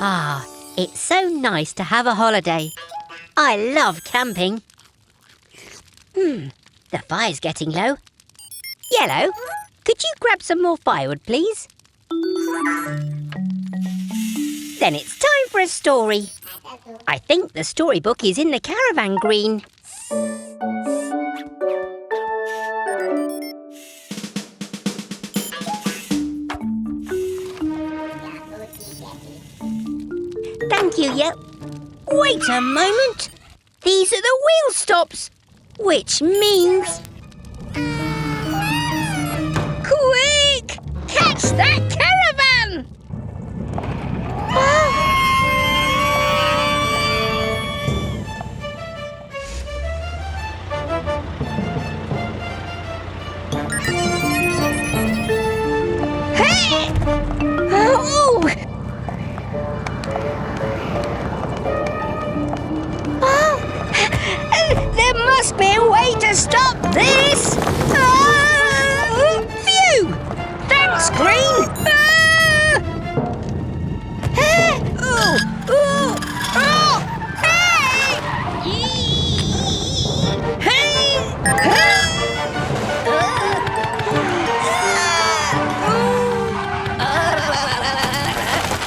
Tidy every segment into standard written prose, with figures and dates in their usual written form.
Ah, it's so nice to have a holiday. I love camping. The fire's getting low. Yellow, could you grab some more firewood, please? Then it's time for a story. I think the storybook is in the caravan, Green. Thank you, Yep. Wait a moment. These are the wheel stops, which means... Quick! Catch that caravan! Hey! Oh! There must be a way to stop this! Phew! Thanks, Green!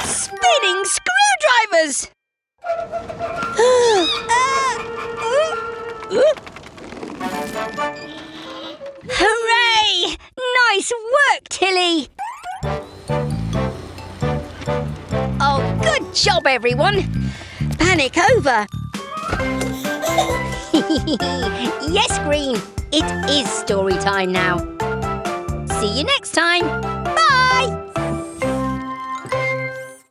Spinning screwdrivers! Hooray! Nice work, Tilly! Oh, good job, everyone! Panic over! Yes, Green, it is story time now. See you next time!